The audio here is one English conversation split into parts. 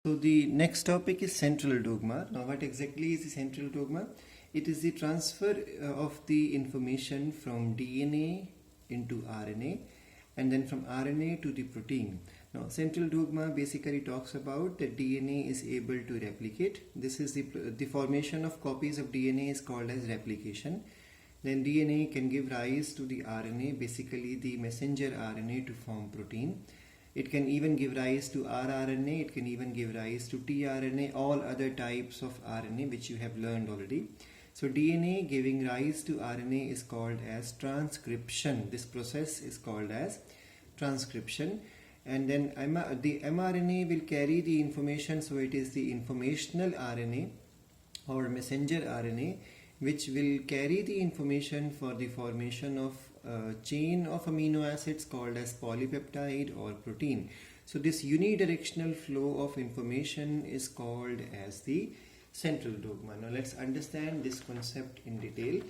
So the next topic is central dogma. Now what exactly is the central dogma? It is the transfer of the information from DNA into RNA and then from RNA to the protein. Now central dogma basically talks about that DNA is able to replicate. This is the formation of copies of DNA is called as replication. Then DNA can give rise to the RNA, basically the messenger RNA, to form protein. It can even give rise to rRNA, it can even give rise to tRNA, all other types of RNA which you have learned already. So DNA giving rise to RNA is called as transcription. This process is called as transcription. And then the mRNA will carry the information, so it is the informational RNA or messenger RNA which will carry the information for the formation of a chain of amino acids called as polypeptide or protein. So this unidirectional flow of information is called as the central dogma. Now let's understand this concept in detail.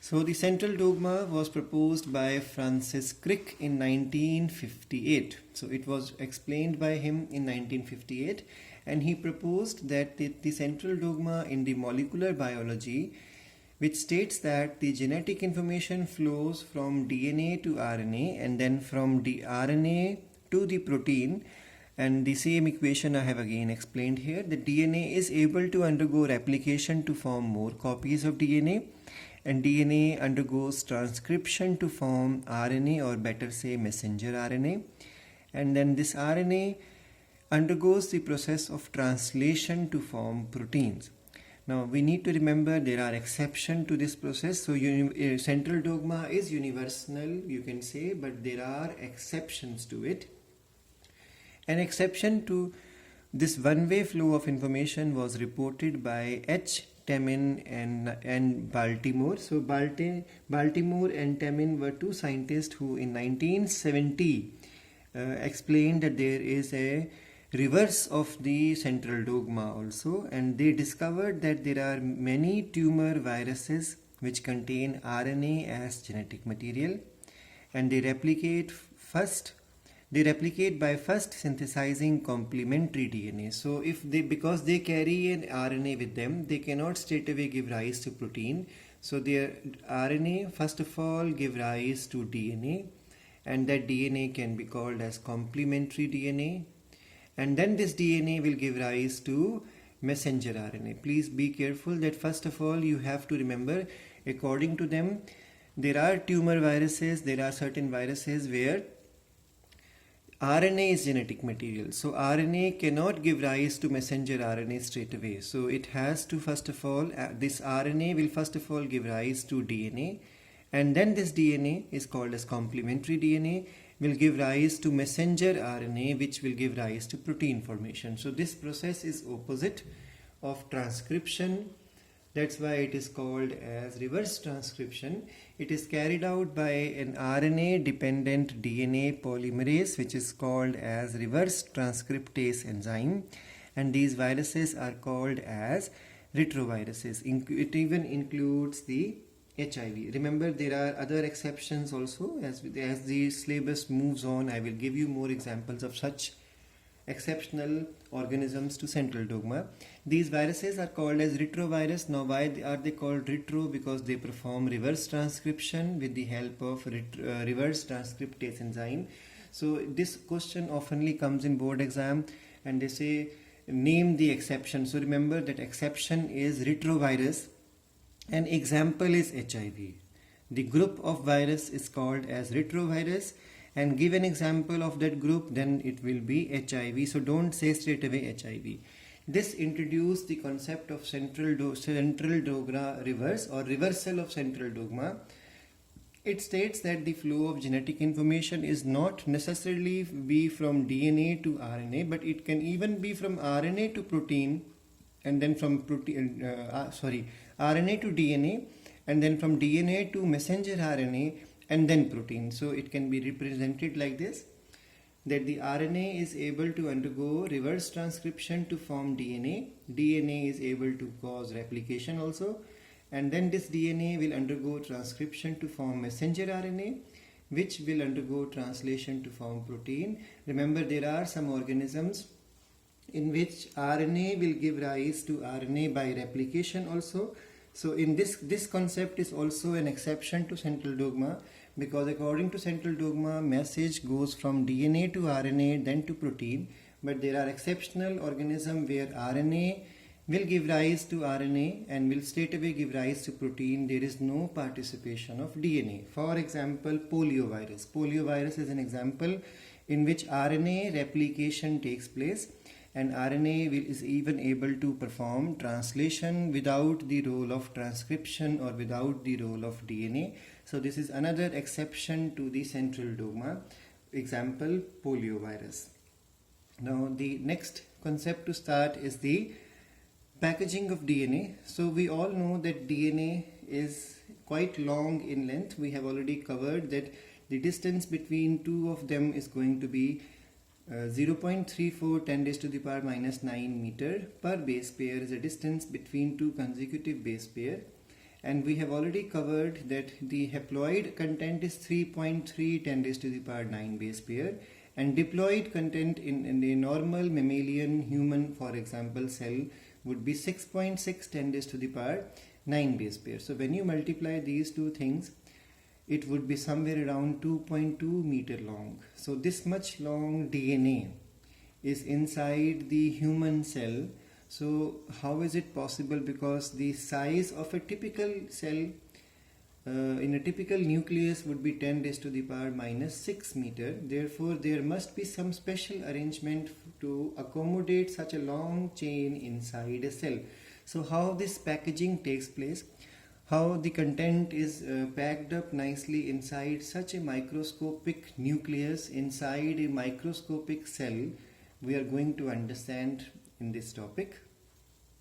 So the central dogma was proposed by Francis Crick in 1958. So it was explained by him in 1958, and he proposed that the central dogma in the molecular biology, which states that the genetic information flows from DNA to RNA and then from the RNA to the protein. And the same equation I have again explained here. The DNA is able to undergo replication to form more copies of DNA, and DNA undergoes transcription to form RNA, or better say messenger RNA, and then this RNA undergoes the process of translation to form proteins. Now we need to remember there are exceptions to this process. So central dogma is universal, you can say, but there are exceptions to it. An exception to this one-way flow of information was reported by H. Temin and Baltimore. So Baltimore and Temin were two scientists who in 1970 explained that there is a reverse of the central dogma also, and they discovered that there are many tumor viruses which contain RNA as genetic material, and they replicate by first synthesizing complementary DNA. So because they carry an RNA with them, they cannot straight away give rise to protein. So their RNA first of all give rise to DNA, and that DNA can be called as complementary DNA, and then this DNA will give rise to messenger RNA. Please be careful that first of all you have to remember, according to them, there are tumor viruses, there are certain viruses where RNA is genetic material. So RNA cannot give rise to messenger RNA straight away. So it has to first of all, this RNA will first of all give rise to DNA, and then this DNA is called as complementary DNA, will give rise to messenger RNA, which will give rise to protein formation. So this process is opposite of transcription. That's why it is called as reverse transcription. It is carried out by an RNA dependent DNA polymerase, which is called as reverse transcriptase enzyme, and these viruses are called as retroviruses. It even includes the HIV. Remember, there are other exceptions also. As the syllabus moves on, I will give you more examples of such exceptional organisms to central dogma. These viruses are called as retrovirus. Now why are they called retro? Because they perform reverse transcription with the help of reverse transcriptase enzyme. So this question oftenly comes in board exam, and they say name the exception. So remember that exception is retrovirus. An example is HIV. The group of virus is called as retrovirus, and give an example of that group, then it will be HIV. So don't say straight away HIV. This introduced the concept of central dogma reverse, or reversal of central dogma. It states that the flow of genetic information is not necessarily be from DNA to RNA, but it can even be from RNA to protein, and then from RNA to DNA, and then from DNA to messenger RNA, and then protein. So it can be represented like this, that the RNA is able to undergo reverse transcription to form DNA. DNA is able to cause replication also, and then this DNA will undergo transcription to form messenger RNA, which will undergo translation to form protein. Remember, there are some organisms in which RNA will give rise to RNA by replication also. So in this concept is also an exception to central dogma, because according to central dogma, message goes from DNA to RNA then to protein, but there are exceptional organisms where RNA will give rise to RNA and will straight away give rise to protein. There is no participation of DNA. For example, poliovirus. Poliovirus is an example in which RNA replication takes place, and RNA is even able to perform translation without the role of transcription or without the role of DNA. So this is another exception to the central dogma. Example, poliovirus. Now the next concept to start is the packaging of DNA. So we all know that DNA is quite long in length. We have already covered that the distance between two of them is going to be 0.34 10 raised to the power minus 9 meter per base pair is a distance between two consecutive base pair. And we have already covered that the haploid content is 3.3 10 raised to the power 9 base pair, and diploid content in the normal mammalian human, for example, cell would be 6.6 10 raised to the power 9 base pair. So when you multiply these two things, it would be somewhere around 2.2 meter long. So this much long DNA is inside the human cell. So how is it possible? Because the size of a typical cell in a typical nucleus would be 10 raised to the power minus 6 meter. Therefore, there must be some special arrangement to accommodate such a long chain inside a cell. So how this packaging takes place, how the content is packed up nicely inside such a microscopic nucleus, inside a microscopic cell, we are going to understand in this topic.